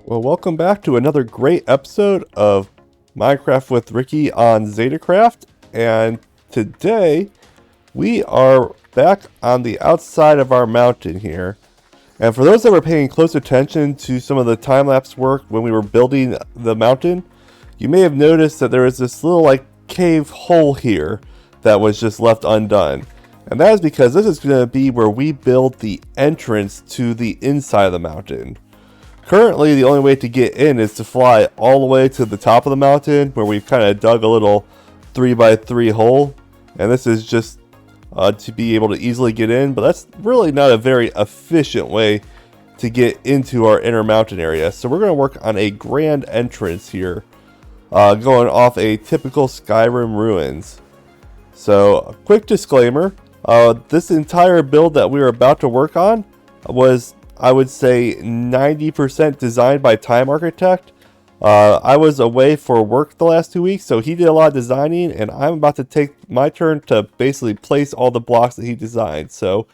Well, welcome back to another great episode of Minecraft with Ricky on ZetaCraft. And today we are back on the outside of our mountain here. And for those that were paying close attention to some of the time-lapse work when we were building the mountain, you may have noticed that there is this little cave hole here that was just left undone. And that is because this is going to be where we build the entrance to the inside of the mountain. Currently, the only way to get in is to fly all the way to the top of the mountain, where we've kind of dug a little 3x3 hole. And this is just to be able to easily get in, but that's really not a very efficient way to get into our inner mountain area. So we're going to work on a grand entrance here, going off a typical Skyrim ruins. So, a quick disclaimer, this entire build that we are about to work on was, I would say, 90% designed by Time Architect. I was away for work the last 2 weeks, so he did a lot of designing, and I'm about to take my turn to basically place all the blocks that he designed. So,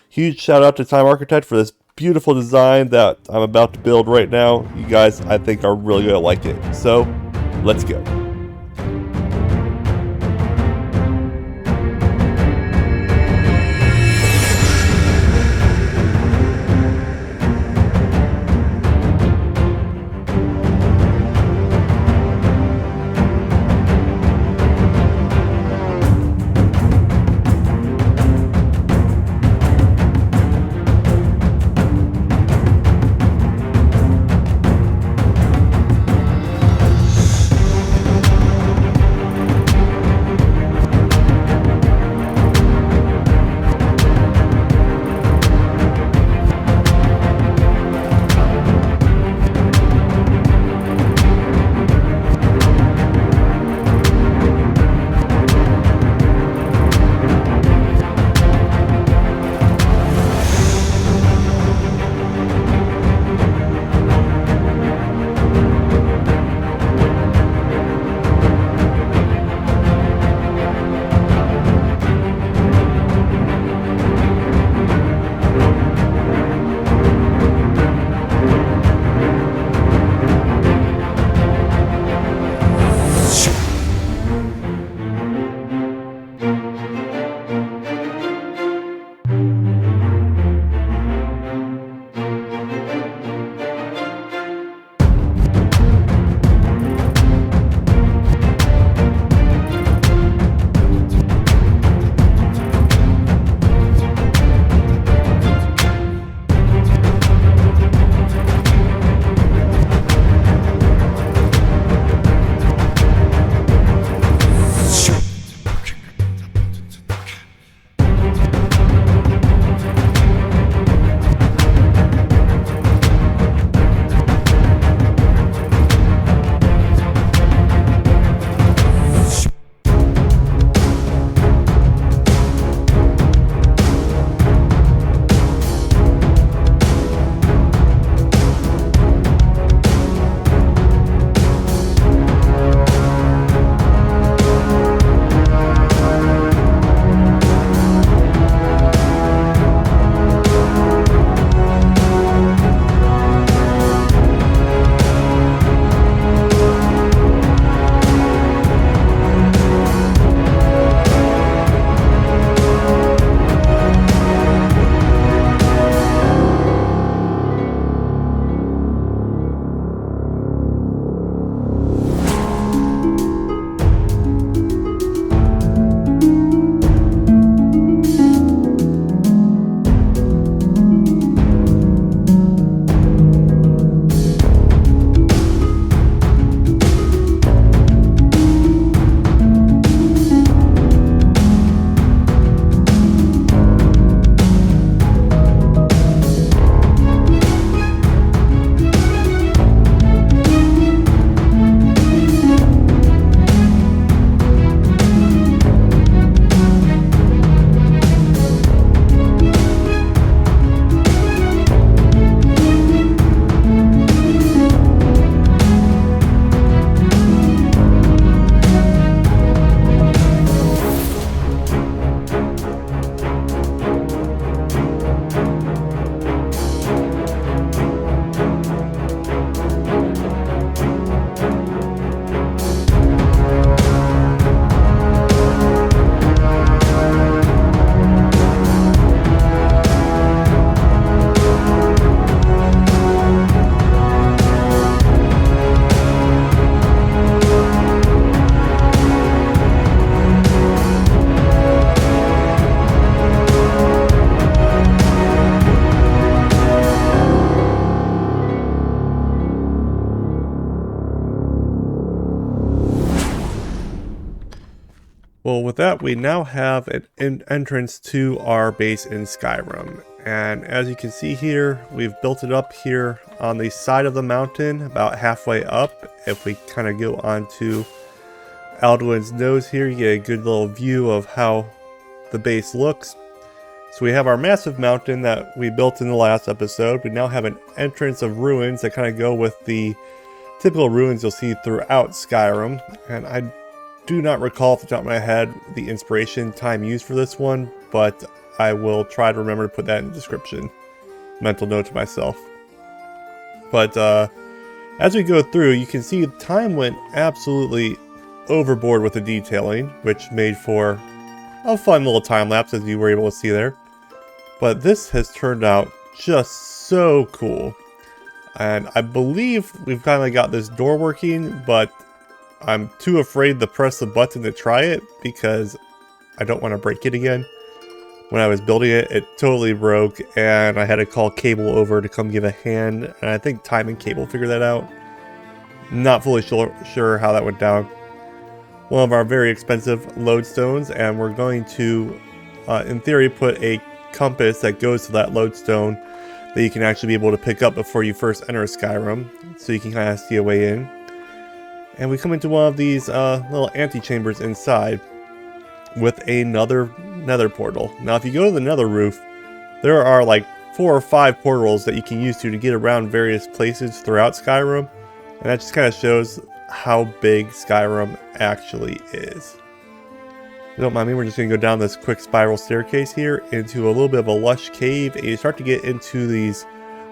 huge shout out to Time Architect for this beautiful design that I'm about to build right now. You guys, I think, are really going to like it. So, let's go. Well, with that, we now have an entrance to our base in Skyrim. And as you can see here, we've built it up here on the side of the mountain, about halfway up. If we kind of go onto Alduin's nose here, you get a good little view of how the base looks. So we have our massive mountain that we built in the last episode. We now have an entrance of ruins that kind of go with the typical ruins you'll see throughout Skyrim. And I do not recall off the top of my head the inspiration time used for this one, but I will try to remember to put that in the description. Mental note to myself. But as we go through, you can see time went absolutely overboard with the detailing, which made for a fun little time lapse, as you were able to see there. But this has turned out just so cool. And I believe we've kind of got this door working, but I'm too afraid to press the button to try it because I don't want to break it again. When I was building it, it totally broke and I had to call Cable over to come give a hand. And I think Time and Cable figured that out. Not fully sure how that went down. One of our very expensive lodestones, and we're going to, in theory, put a compass that goes to that lodestone that you can actually be able to pick up before you first enter Skyrim, so you can kind of see a way in. And we come into one of these little antechambers inside with another nether portal. Now if you go to the nether roof, there are like 4 or 5 portals that you can use to get around various places throughout Skyrim. And that just kind of shows how big Skyrim actually is. If you don't mind me, we're just going to go down this quick spiral staircase here into a little bit of a lush cave, and you start to get into these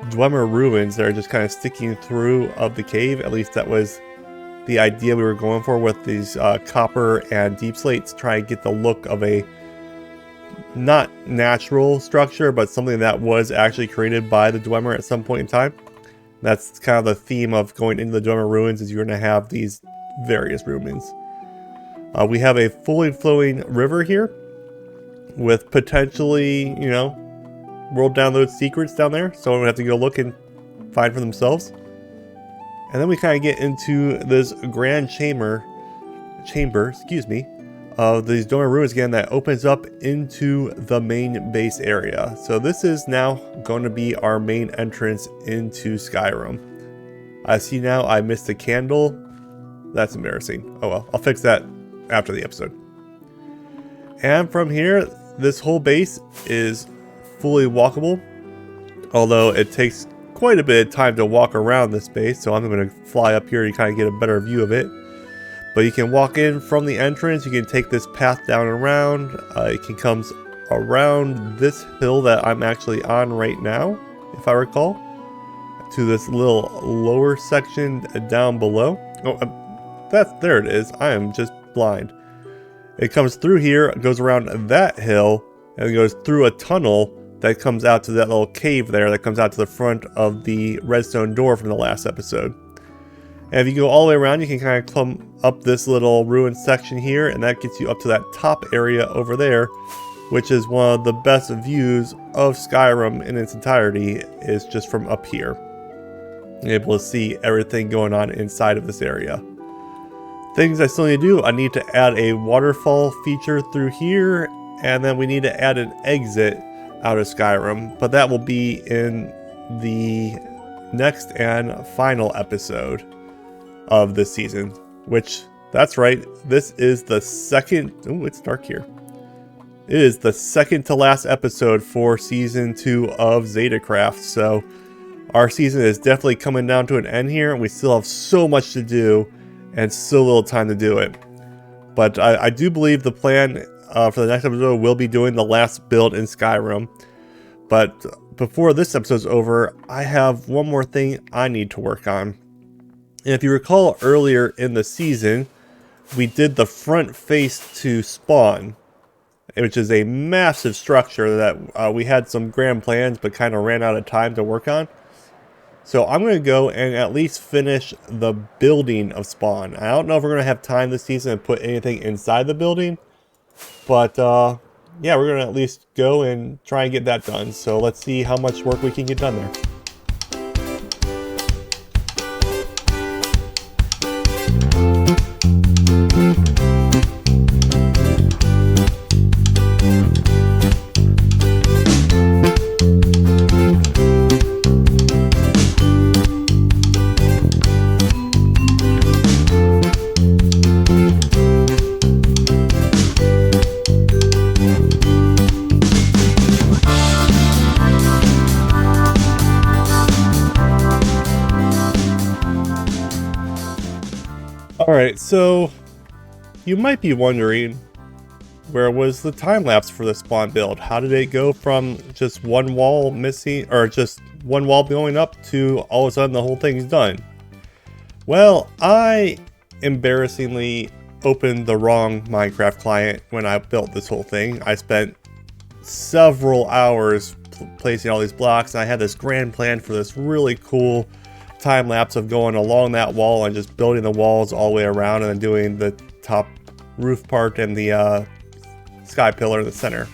Dwemer ruins that are just kind of sticking through of the cave. At least that was the idea we were going for with these copper and deep slates, try and get the look of a not natural structure, but something that was actually created by the Dwemer at some point in time. That's kind of the theme of going into the Dwemer ruins, is you're going to have these various ruins. We have a fully flowing river here with potentially, you know, world download secrets down there. Someone would have to go look and find for themselves. And then we kind of get into this grand chamber, of these Dwemer ruins again that opens up into the main base area. So this is now going to be our main entrance into Skyrim. I see now I missed a candle. That's embarrassing. Oh well, I'll fix that after the episode. And from here, this whole base is fully walkable, although it takes quite a bit of time to walk around this base, so I'm going to fly up here to kind of get a better view of it. But you can walk in from the entrance, you can take this path down and around, it can come around this hill that I'm actually on right now, if I recall, to this little lower section down below. Oh, there it is. I am just blind. It comes through here, goes around that hill, and it goes through a tunnel that comes out to that little cave there that comes out to the front of the redstone door from the last episode. And if you go all the way around, you can kind of come up this little ruined section here, and that gets you up to that top area over there, which is one of the best views of Skyrim in its entirety, is just from up here. You're able to see everything going on inside of this area. Things I still need to do, I need to add a waterfall feature through here, and then we need to add an exit out of Skyrim, but that will be in the next and final episode of this season, which, that's right, this is the second, oh, it's dark here. It is the second to last episode for season 2 of ZetaCraft, so our season is definitely coming down to an end here, and we still have so much to do and so little time to do it. But I do believe the plan for the next episode will be doing the last build in Skyrim. But before this episode's over, I have one more thing I need to work on. And if you recall earlier in the season, we did the front face to spawn, which is a massive structure that we had some grand plans but kind of ran out of time to work on. So I'm going to go and at least finish the building of spawn. I don't know if we're going to have time this season to put anything inside the building, but yeah, we're going to at least go and try and get that done. So let's see how much work we can get done there. Alright, so you might be wondering, where was the time lapse for the spawn build? How did it go from just one wall missing, or just one wall going up, to all of a sudden the whole thing's done? Well, I embarrassingly opened the wrong Minecraft client when I built this whole thing. I spent several hours placing all these blocks, and I had this grand plan for this really cool time lapse of going along that wall and just building the walls all the way around, and then doing the top roof part and the sky pillar in the center.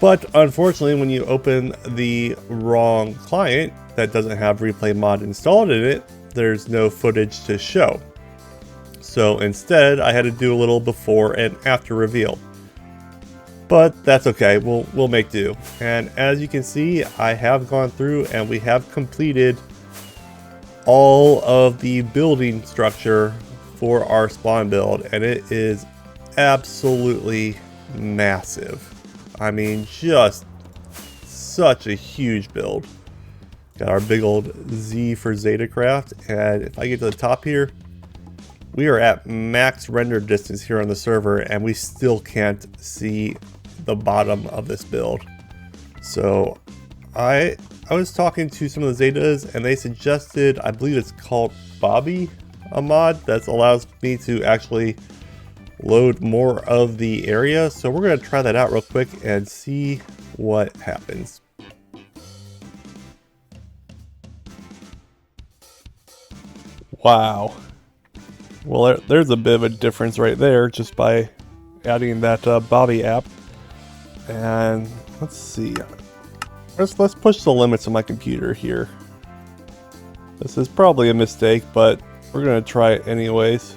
But unfortunately, when you open the wrong client that doesn't have replay mod installed in it, there's no footage to show. So instead, I had to do a little before and after reveal. But that's okay, we'll make do. And as you can see, I have gone through and we have completed all of the building structure for our spawn build, and it is absolutely massive. I mean, just such a huge build. Got our big old Z for ZetaCraft, and if I get to the top here, we are at max render distance here on the server, and we still can't see the bottom of this build. So I was talking to some of the Zetas, and they suggested, I believe it's called Bobby, a mod that allows me to actually load more of the area. So we're going to try that out real quick and see what happens. Wow. Well, there's a bit of a difference right there just by adding that Bobby app. And let's see. Let's push the limits of my computer here. This is probably a mistake, but we're gonna try it anyways.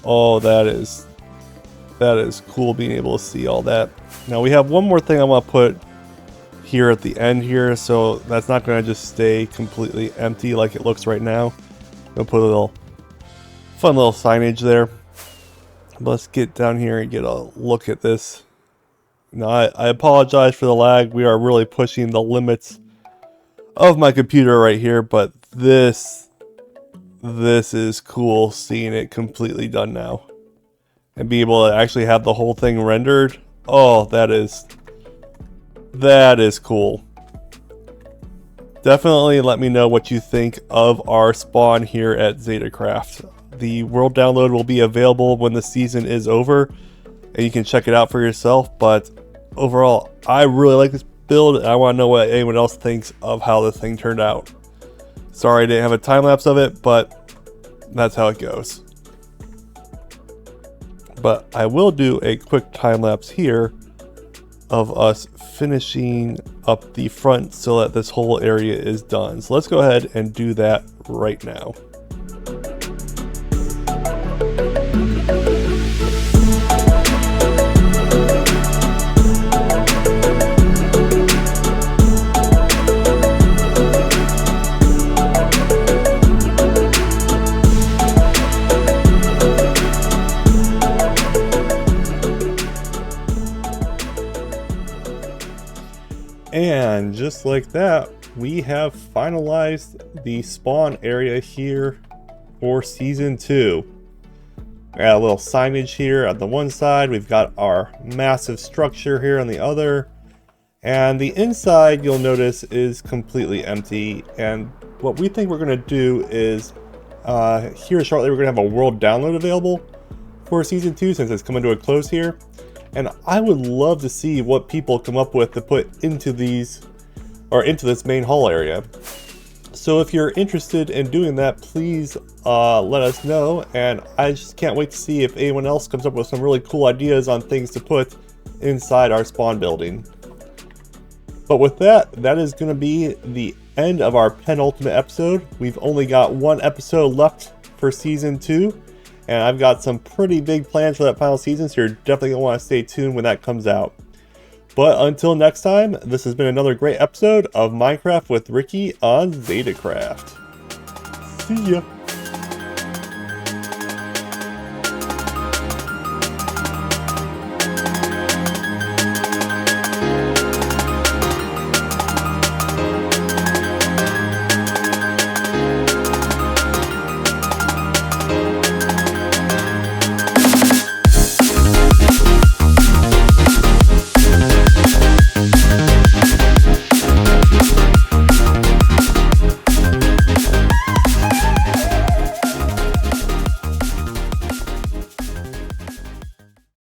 Oh, that is cool being able to see all that. Now we have one more thing I want to put here at the end here, so that's not gonna just stay completely empty like it looks right now. I'm gonna put a little fun little signage there. But let's get down here and get a look at this. Now, I apologize for the lag. We are really pushing the limits of my computer right here, but this is cool seeing it completely done now. And be able to actually have the whole thing rendered. Oh, that is cool. Definitely let me know what you think of our spawn here at ZetaCraft. The world download will be available when the season is over, and you can check it out for yourself. But overall, I really like this build, and I want to know what anyone else thinks of how this thing turned out. Sorry I didn't have a time lapse of it, but that's how it goes. But I will do a quick time lapse here of us finishing up the front so that this whole area is done. So let's go ahead and do that right now. And just like that, we have finalized the spawn area here for season 2. We got a little signage here on the one side. We've got our massive structure here on the other. And the inside, you'll notice, is completely empty. And what we think we're going to do is, here shortly, we're going to have a world download available for season 2 since it's coming to a close here. And I would love to see what people come up with to put into these, or into this main hall area. So if you're interested in doing that, please let us know. And I just can't wait to see if anyone else comes up with some really cool ideas on things to put inside our spawn building. But with that, that is going to be the end of our penultimate episode. We've only got one episode left for season 2. And I've got some pretty big plans for that final season, so you're definitely going to want to stay tuned when that comes out. But until next time, this has been another great episode of Minecraft with Ricky on ZetaCraft. See ya!